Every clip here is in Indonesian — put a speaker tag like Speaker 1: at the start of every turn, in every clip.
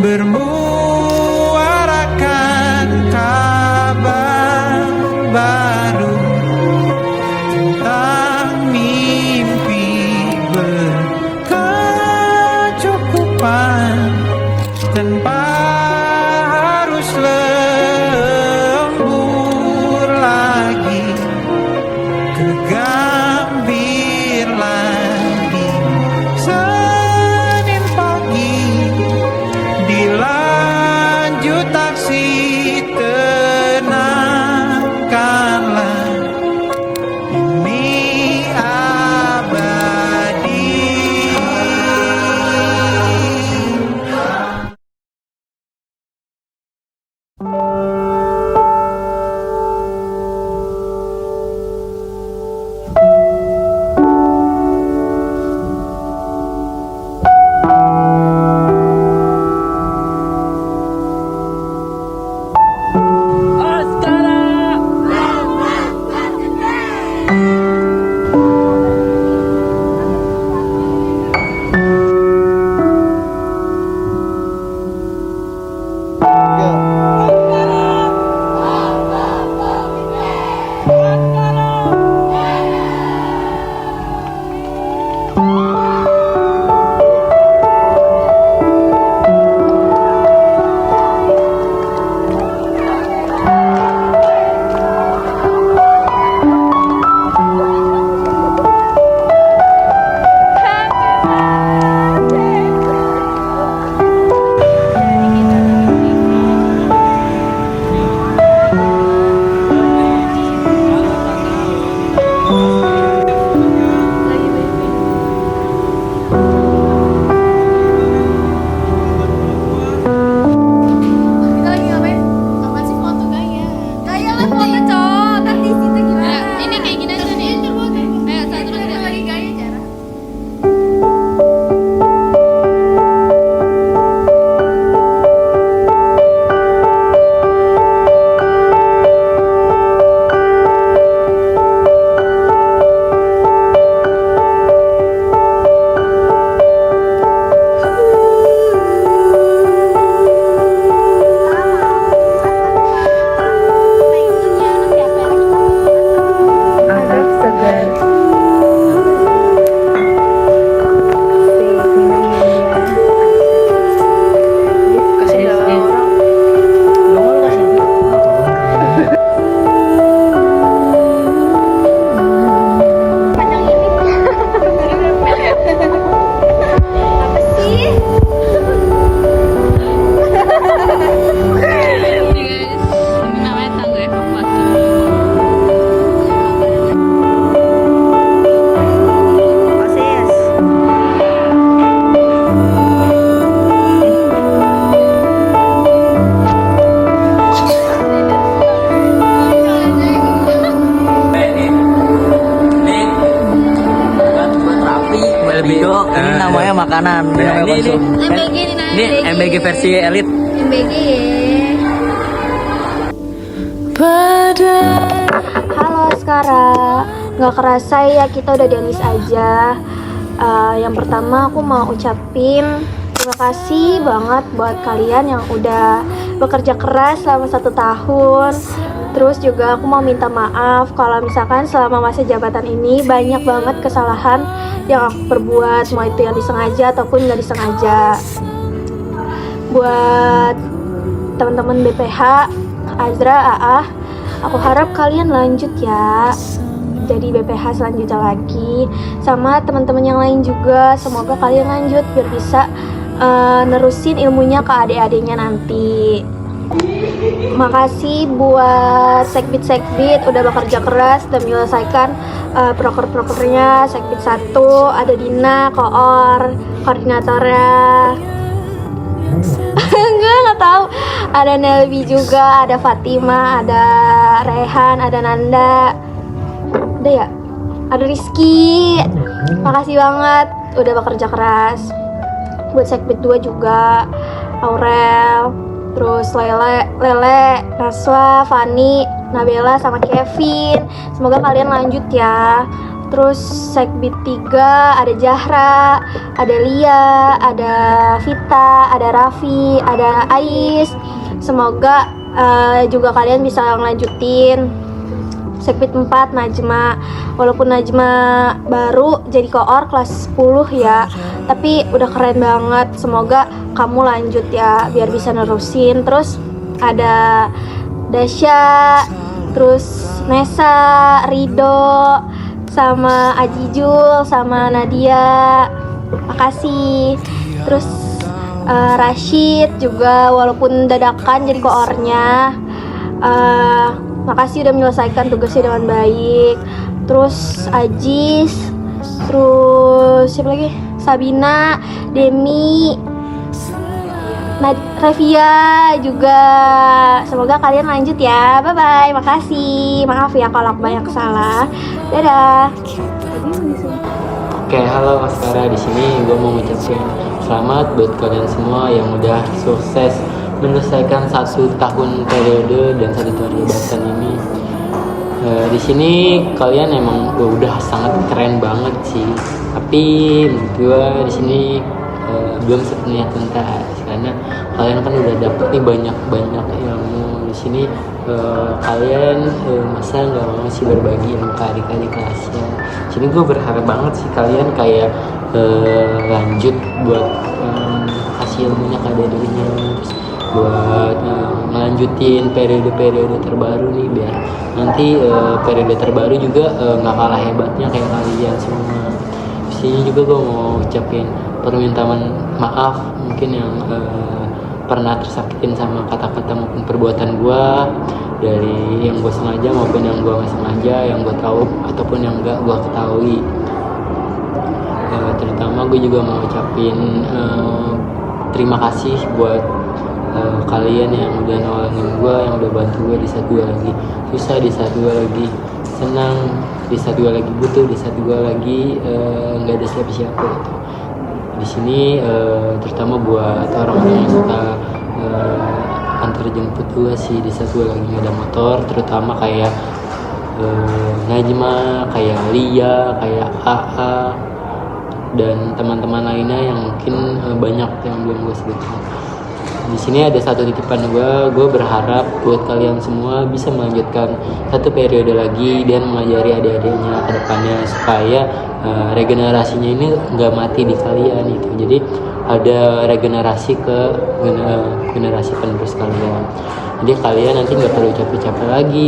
Speaker 1: bermuarakan kabar baru tentang mimpi berkecukupan tanpa harus lembur lagi, kegambir lagi. Senin pagi dilanjut taksi, tenangkanlah ini abadi.
Speaker 2: Video ini namanya makanan. Ini MBG versi elit.
Speaker 3: MBG Halo Skara, nggak kerasa ya kita udah di list aja. Yang pertama aku mau ucapin terima kasih banget buat kalian yang udah bekerja keras selama 1 tahun. Terus juga aku mau minta maaf kalau misalkan selama masa jabatan ini banyak banget kesalahan yang aku perbuat, mau itu yang disengaja ataupun nggak disengaja. Buat teman-teman BPH, Azra, Aah, aku harap kalian lanjut ya jadi BPH selanjutnya lagi. Sama teman-teman yang lain juga, semoga kalian lanjut biar bisa nerusin ilmunya ke adik-adiknya nanti. Makasih buat Sekbid udah bekerja keras dan menyelesaikan proker-prokernya. Sekbid 1 ada Dina, Koor, koordinatornya. Nggak tahu. Ada Nelvi juga, ada Fatima, ada Rehan, ada Nanda. Udah ya? Ada Rizky. Makasih banget udah bekerja keras. Buat Sekbid 2 juga Aurel, terus Lele, Naswa, Fani, Nabela, sama Kevin. Semoga kalian lanjut ya. Terus Sekbid 3 ada Zahra, ada Lia, ada Vita, ada Raffi, ada Ais. Semoga juga kalian bisa ngelanjutin. Sekbid 4 Najma, walaupun Najma baru jadi koor kelas 10 ya, tapi udah keren banget. Semoga kamu lanjut ya biar bisa nerusin. Terus ada Dasya, terus Nesa, Rido, sama Ajijul, sama Nadia, makasih. Terus Rashid juga walaupun dadakan jadi koornya, makasih udah menyelesaikan tugasnya dengan baik. Terus Ajis, terus siapa lagi? Sabina, Demi, Revia juga. Semoga kalian lanjut ya. Bye bye. Makasih. Maaf ya kalau aku banyak salah. Dadah.
Speaker 4: Oke, halo Askara, di sini gue mau ngucapin selamat buat kalian semua yang udah sukses menyelesaikan 1 tahun periode dan 1 tahun jabatan ini. Di sini kalian emang udah sangat keren banget sih. Tapi menurut gue di sini belum sepenuhnya tuntas karena kalian kan udah dapet nih banyak ilmu di sini. Kalian masa nggak mau sih berbagi ilmu ke adik-adik kelasnya? Jadi gue berharap banget sih kalian kayak lanjut buat kasih ilmunya ke adik-adiknya, terus buat ngelanjutin periode-periode terbaru nih, biar nanti periode terbaru juga nggak kalah hebatnya kayak kalian semua. Di sini juga gue mau ucapin permintaan maaf mungkin yang pernah tersakitin sama kata-kata maupun perbuatan gue, dari yang gue sengaja maupun yang gue nggak sengaja, yang gue tahu ataupun yang nggak gue ketahui. Terutama gue juga mau ucapin terima kasih buat kalian yang udah nolongin gue, yang udah bantu gue di saat gue lagi susah, di saat gue lagi senang, di saat gue lagi butuh, di saat gue lagi nggak ada siapa-siapa gitu. Di sini terutama buat orang-orang yang suka antar jemput gue sih di saat gue lagi nggak ada motor, terutama kayak Najma, kayak Lia, kayak AA dan teman-teman lainnya yang mungkin banyak yang belum gue sebutin. Di sini ada satu titipan gue berharap buat kalian semua bisa melanjutkan 1 periode lagi dan mengajari adik-adiknya ke depannya supaya regenerasinya ini nggak mati di kalian itu. Jadi ada regenerasi ke generasi penerus kalian. Jadi kalian nanti nggak perlu capek-capek lagi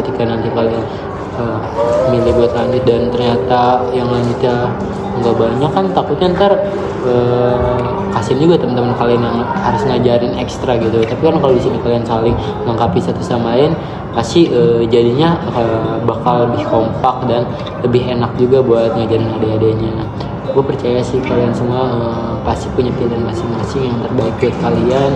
Speaker 4: ketika nanti kalian milih buat lanjut dan ternyata yang lanjutnya nggak banyak, kan takutnya ntar kasian juga teman-teman kalian yang harus ngajarin ekstra gitu. Tapi kan kalau di sini kalian saling melengkapi satu sama lain, pasti jadinya bakal lebih kompak dan lebih enak juga buat ngajarin adik-adiknya. Gue percaya sih kalian semua pasti punya pilihan masing-masing yang terbaik buat kalian.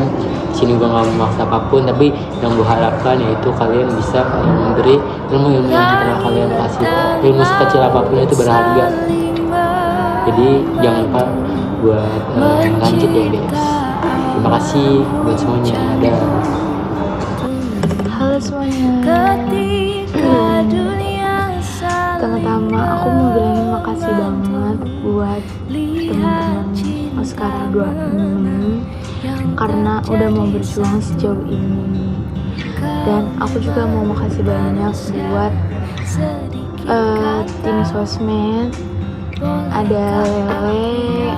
Speaker 4: Di sini gue nggak memaksa apapun, tapi yang gue harapkan yaitu kalian bisa memberi ilmu-ilmu yang telah kalian kasih. Ilmu sekecil apapun itu berharga. Jadi jangan lupa buat lanjut ya guys. Terima kasih buat semuanya.
Speaker 3: Halo semuanya. Pertama-tama aku mau bilangin makasih banget buat teman-teman Askara 2 ini karena udah mau berjuang sejauh ini. Dan aku juga mau makasih banyak buat tim sosmed, ada Lele,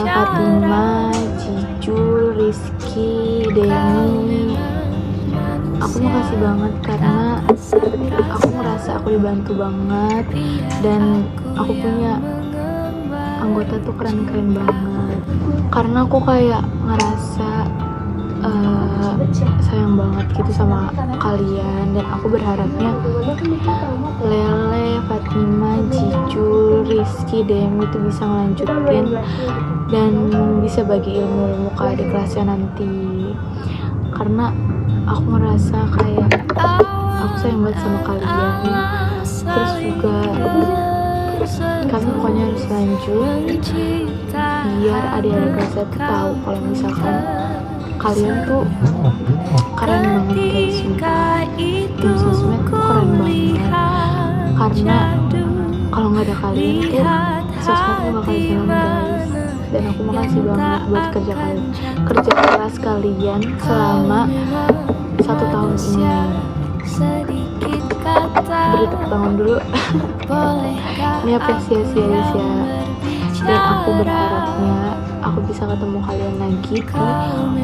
Speaker 3: Fatima, Jijul, Rizky, Deni. Aku makasih banget karena aku ngerasa aku dibantu banget dan aku punya anggota tuh keren-keren banget. Karena aku kayak ngerasa sayang banget gitu sama kalian, dan aku berharapnya Lele, Fatima, Jijul, Rizky, Demi itu bisa ngelanjutin dan bisa bagi ilmu-ilmu ke adik kelasnya nanti. Karena aku ngerasa kayak aku sayang banget sama kalian. Terus juga kami pokoknya harus lanjut biar adik-adik kelasnya tuh tahu kalau misalkan kalian tuh keren banget guys. Tim sosmed tuh keren banget karena kalau nggak ada kalian tuh sosmed tuh bakal jalan guys. Dan aku makasih banget buat kerja keras kalian selama 1 tahun ini. Beri tepuk tangan dulu. Ini apresiasi guys ya. Dan aku berharapnya aku bisa ketemu kalian lagi di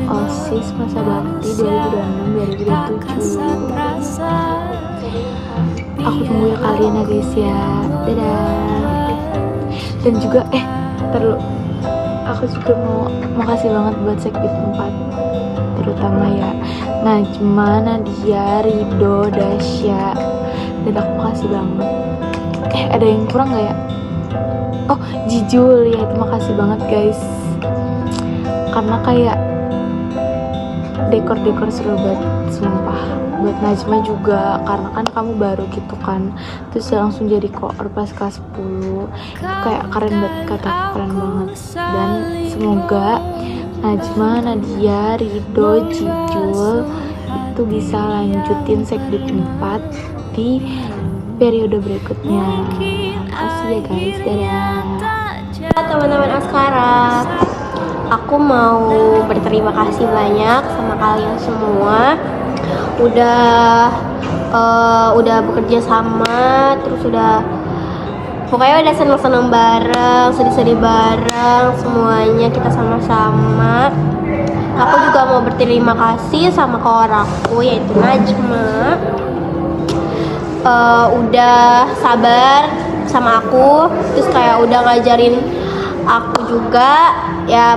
Speaker 3: OSIS Masa Bakti 2026-2027. Aku tunggu ya kalian ya guys ya. Dadah. Dan juga terus aku juga mau kasih banget buat Sekbid 4, terutama ya Najma, Nadia, Rido, Dasya. Dan aku makasih banget. Ada yang kurang gak ya? Oh, Jijul ya, itu makasih banget guys. Karena kayak dekor seru banget, sumpah. Buat Najma juga, karena kan kamu baru gitu kan, terus langsung jadi koor pas kelas 10. Itu kayak keren banget, keren banget. Dan semoga Najma, Nadia, Rido, Jijul itu bisa lanjutin Sekbid 4 di periode berikutnya. Makasih ya guys, dadah.
Speaker 5: Teman-teman Askara, aku mau berterima kasih banyak sama kalian semua udah bekerja sama, terus pokoknya udah seneng-seneng bareng, sedih-sedih bareng, semuanya kita sama-sama. Aku juga mau berterima kasih sama kawan aku yaitu Najma, udah sabar sama aku, terus kayak udah ngajarin aku juga ya,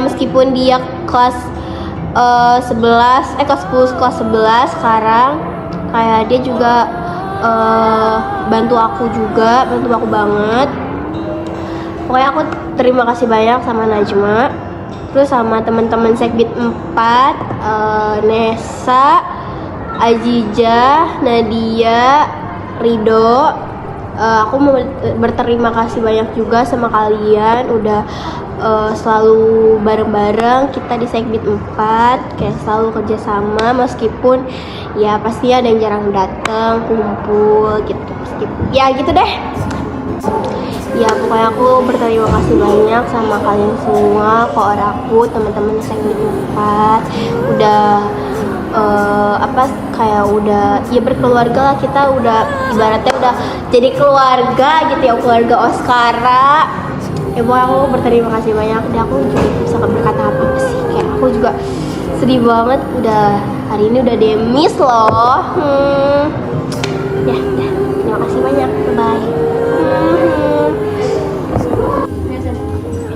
Speaker 5: meskipun dia kelas 10 kelas 11 sekarang, kayak dia juga bantu aku banget. Pokoknya aku terima kasih banyak sama Najma, terus sama teman-teman Sekbid 4, Nesa, Azija, Nadia, Rido. Aku mau berterima kasih banyak juga sama kalian udah selalu bareng-bareng kita di Sekbid 4, kayak selalu kerjasama, meskipun ya pasti ada yang jarang datang kumpul gitu, ya gitu deh. Ya pokoknya aku berterima kasih banyak sama kalian semua, koor aku, teman-teman Sekbid 4 udah kayak udah ya berkeluarga lah, kita udah ibaratnya udah jadi keluarga gitu ya, keluarga Oskara. Ya pokoknya aku berterima kasih banyak. Dan aku juga bisa berkata apa sih, kayak aku juga sedih banget udah hari ini udah demis loh. Ya terima kasih banyak, bye.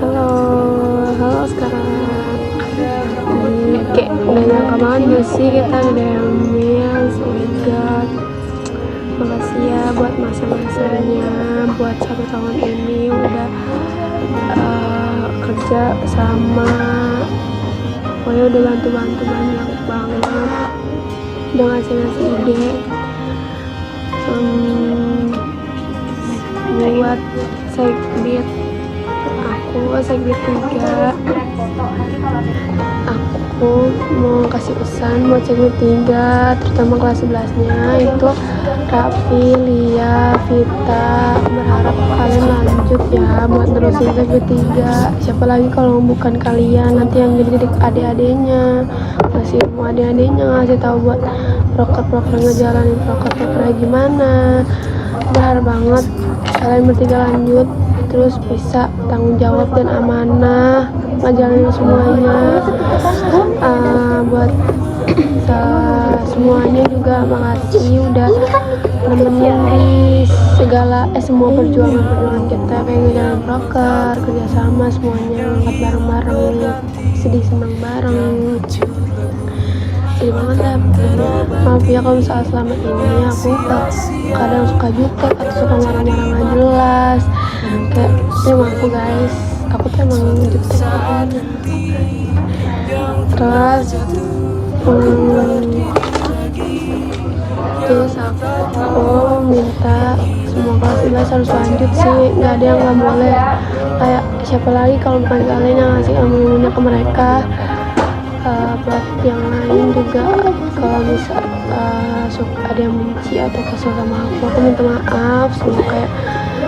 Speaker 3: Halo sekarang. Kayak udah nyangka banget gak sih kita udah demis. Oh my god, makasih ya buat masa-masanya, buat 1 tahun ini udah kerja sama. Pokoknya udah bantu banyak banget, udah ngasih ide buat Sekbid aku, Sekbid 3. Aku mau kasih pesan buat Sekbid 3, terutama kelas 11-nya itu Raffi, Lia, Vita. Berharap kalian lanjut ya buat terusin Sekbid 3. Siapa lagi kalau bukan kalian nanti yang jadi adik-adiknya, ngasih ilmu adik-adiknya, ngasih tahu buat proker ngejalanin proker gimana. Berharap banget kalian bertiga lanjut, terus bisa tanggung jawab dan amanah ngejalanin semuanya. Buat semuanya juga makasih udah nemenin di segala semua perjuangan kita, kayak ngejalanin proker, kerjasama semuanya, angkat bareng-bareng, sedih senang bareng. Sedih banget ya. Maaf ya kalau misalnya selama ini aku kadang suka jutek atau suka marah-marah nggak jelas. Kayak emang aku guys, aku tuh emang jutek banget. Terus aku minta semua kelas 11 harus lanjut sih, nggak ada yang nggak boleh. Kayak siapa lagi kalau bukan kalian yang ngasih ilmunya ke mereka. buat yang lain juga, kalau misal ada yang benci atau kesel sama aku minta maaf. Semoga kayak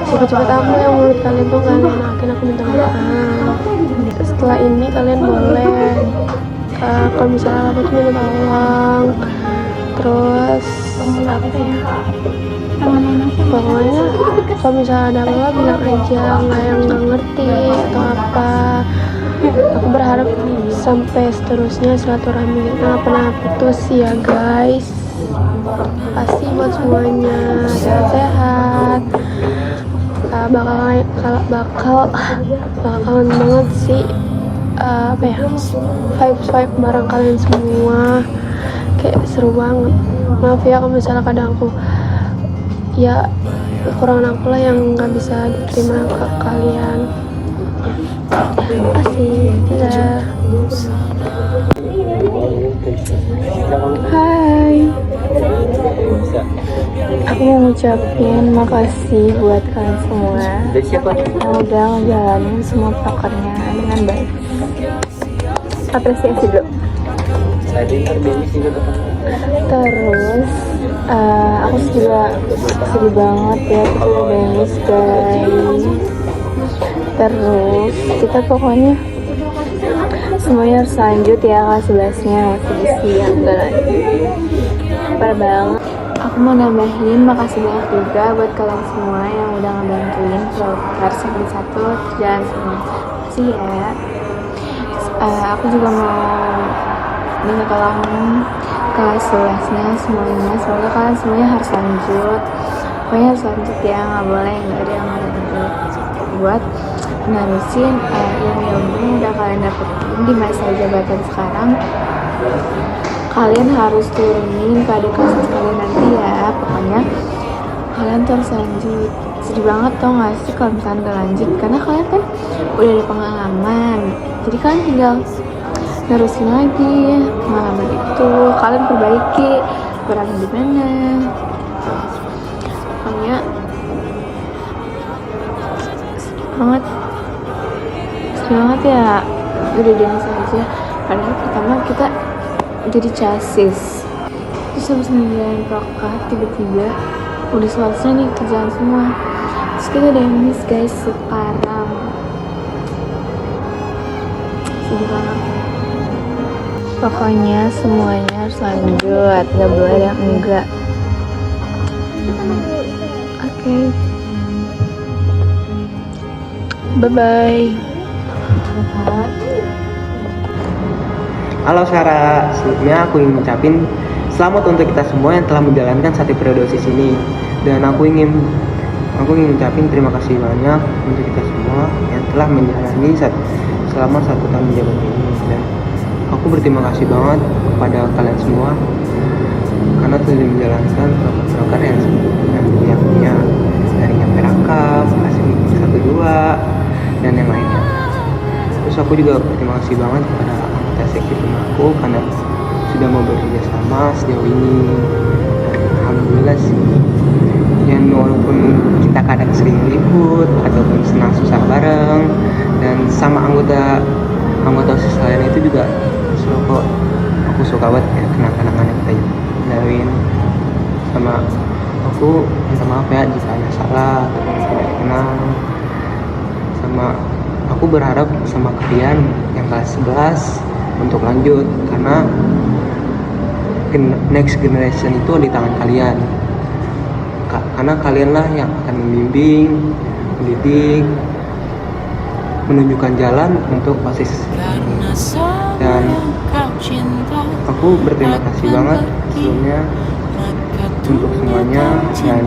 Speaker 3: cepat-cepat aku yang menurut kalian tuh gak enakin, aku minta maaf. Setelah ini kalian boleh kalau misalnya aku tuh minta tolong, terus apa ya, pokoknya kalau misalnya ada apa-apa bilang aja, nggak yang nggak ngerti atau apa. Aku berharap sampai seterusnya silaturahmi kita nggak pernah putus ya guys. Pasti buat semuanya sehat-sehat. Bakal kangen banget sih apa ya, vibe bareng kalian semua, kayak seru banget. Maaf ya kalau misalnya kadang aku ya kekurangan aku lah yang nggak bisa diterima ke kalian. Asik. Dadah. Hai, aku mau ngucapin makasih buat kalian semua yang udah ngejalanin semua prokernya dengan baik. Apresiasi dulu. Terus aku juga sedih banget ya kita Denis guys. Terus kita pokoknya semuanya harus lanjut ya, kelas 11-nya masih siang enggak lanjut. Parah banget. Aku mau nambahin makasih banyak juga buat kalian semua yang udah ngebantuin proker segmen 1 dan semua. Makasih ya. Aku juga mau minta tolong kelas 11-nya semuanya, semoga kalian semuanya harus lanjut. Pokoknya harus lanjut ya, nggak boleh nggak ada yang nggak lanjut. Buat nerusin ilmu udah kalian dapetin di masa jabatan sekarang, kalian harus turunin pada kelas kalian nanti ya. Pokoknya kalian tuh harus lanjut. Sedih banget tau gak sih kalau misalkan gak lanjut, karena kalian kan udah ada pengalaman, jadi kalian tinggal nerusin lagi pengalaman itu, kalian perbaiki kurang di mana. Pokoknya sedih banget ya, udah dance aja. Padahal pertama kita jadi chassis, terus habis ngejalanin proker tiba-tiba udah selesai nih kerjaan semua, terus kita udah miss guys sekarang. Sedih banget. Pokoknya semuanya harus lanjut, gak boleh ada yang enggak. Oke. Bye-bye.
Speaker 6: Halo Sarah, sebelumnya aku ingin mengucapin selamat untuk kita semua yang telah menjalankan 1 periode OSIS ini. Dan aku ingin mengucapin terima kasih banyak untuk kita semua yang telah menjalani selama 1 tahun menjabat ini. Dan aku berterima kasih banget kepada kalian semua karena telah menjalankan proker yang punya dari nyampe rakam, kasih 1, 2 dan yang lainnya. Terus aku juga berterima kasih banget kepada anggota seksi aku karena sudah mau bekerja sama sejauh ini. Dan alhamdulillah sih, yang walaupun kita kadang sering ribut ataupun senang susah bareng, dan sama anggota OSIS lain itu juga aku suka banget ya kenang-kenangan yang kita jalin. Sama aku minta maaf ya jika ada salah atau tidak kenal. Sama aku berharap sama kalian yang kelas 11 untuk lanjut, karena next generation itu di tangan kalian. Karena kalianlah yang akan membimbing, mendidik, menunjukkan jalan untuk OSIS. Dan aku berterima kasih banget sebelumnya untuk semuanya, dan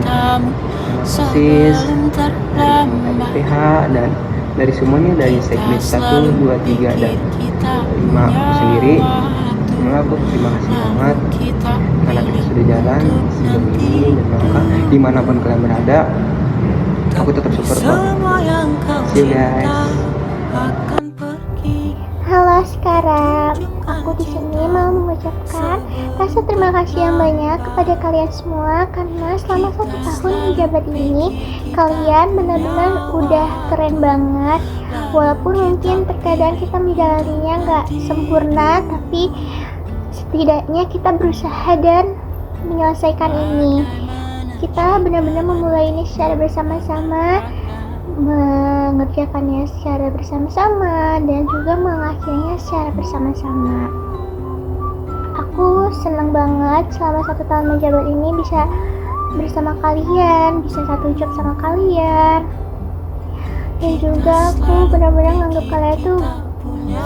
Speaker 6: OSIS, dari PH, dan dari semuanya, dari segmen 1, 2, 3, dan 5 aku sendiri. Semoga aku terima kasih banget karena kita sudah jalan sejauh ini, dan maka dimanapun kalian berada, aku tetap support kok. See you guys.
Speaker 7: Halo sekarang, aku di sini mau mengucapkan rasa terima kasih yang banyak kepada kalian semua karena selama 1 tahun menjabat ini kalian benar-benar udah keren banget, Walaupun mungkin terkadang kita menjalaninya nggak sempurna, tapi setidaknya kita berusaha dan menyelesaikan ini. Kita benar-benar memulai ini secara bersama-sama, mengerjakannya secara bersama-sama, dan juga mengakhirinya secara bersama-sama. Aku senang banget selama 1 tahun menjabat ini bisa bersama kalian, bisa satu job sama kalian. Dan juga aku benar-benar nganggap kalian tuh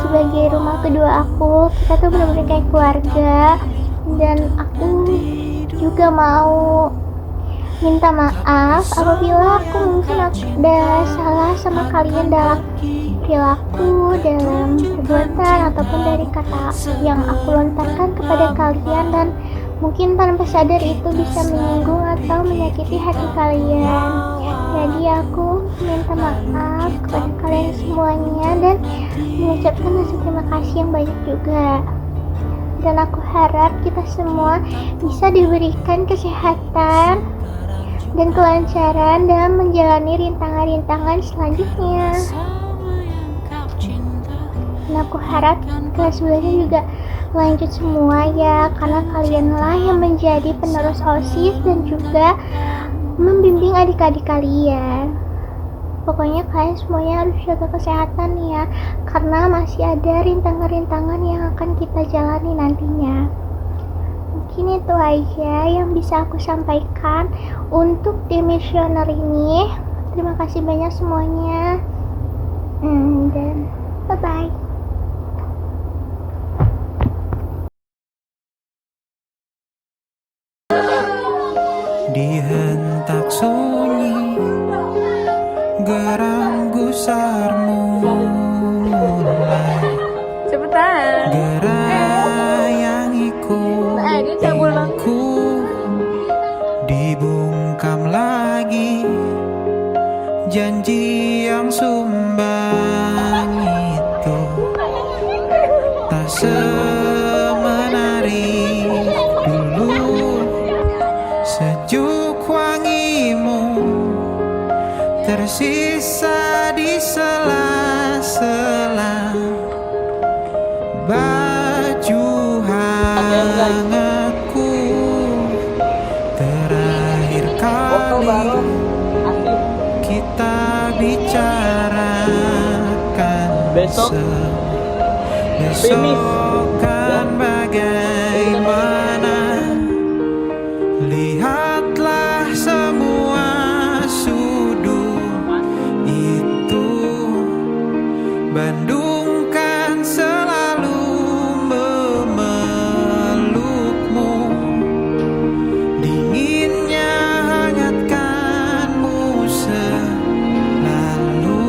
Speaker 7: sebagai rumah kedua aku. Kita tuh benar-benar kayak keluarga. Dan aku juga mau minta maaf apabila aku mungkin ada salah sama kalian dalam perilaku, dalam perbuatan, ataupun dari kata yang aku lontarkan kepada kalian, dan mungkin tanpa sadar itu bisa menyinggung atau menyakiti hati kalian. Jadi aku minta maaf kepada kalian semuanya dan mengucapkan rasa terima kasih yang banyak juga. Dan aku harap kita semua bisa diberikan kesehatan dan kelancaran dalam menjalani rintangan-rintangan selanjutnya. Dan aku harap kelas bulannya juga lanjut semua ya, karena kalianlah yang menjadi penerus OSIS dan juga membimbing adik-adik kalian. Pokoknya kalian semuanya harus jaga kesehatan ya, karena masih ada rintangan-rintangan yang akan kita jalani nantinya. Mungkin itu aja yang bisa aku sampaikan untuk tim misioner ini. Terima kasih banyak semuanya. Dan bye-bye.
Speaker 1: Dihentak sunyi, geram gusarmu mulai.
Speaker 3: Cepetan.
Speaker 1: Gerayangiku, ku dibungkam lagi. Janji yang sumbang itu tak semenarik dulu. Sejuk wangimu tersisa di sela-sela baju hangatku. Terakhir kali kita bicarakan
Speaker 2: Besok
Speaker 1: kan bagaimana. Lihatlah semua sudut itu. Bandung kan selalu memelukmu. Dinginnya hangatkanmu selalu.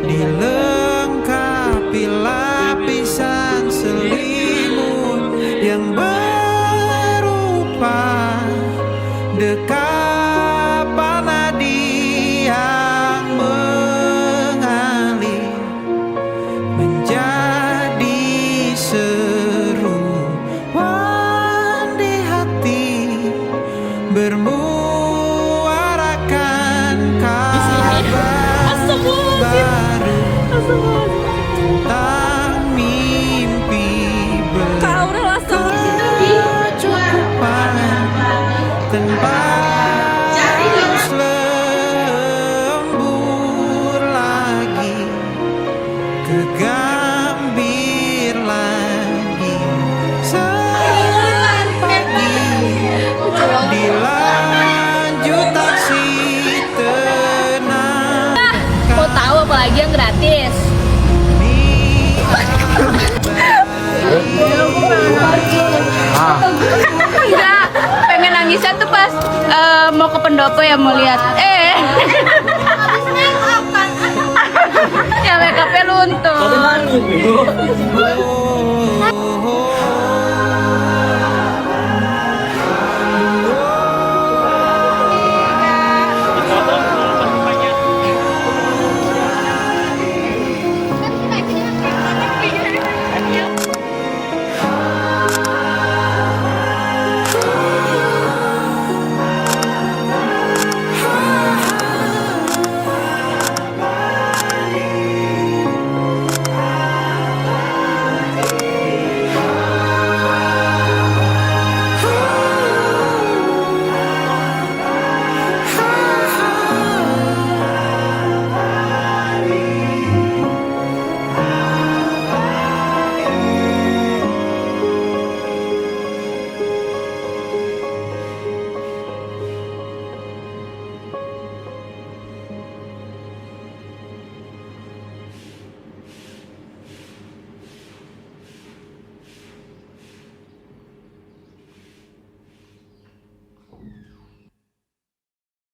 Speaker 1: Dilengkapi lapisan selimut yang berupa dekapan nadi yang mengalir menjadi seruan di hati, bermuarakan kabar baru tentang mimpi berkecukupan tanpa harus lembur lagi, kegambir lagi. Selamat pagi, dilanjut taksi tenang.
Speaker 3: Mau tahu apa lagi yang gratis? Enggak, pengen nangisnya tuh pas mau ke pendopo ya, mau lihat ya make upnya luntur.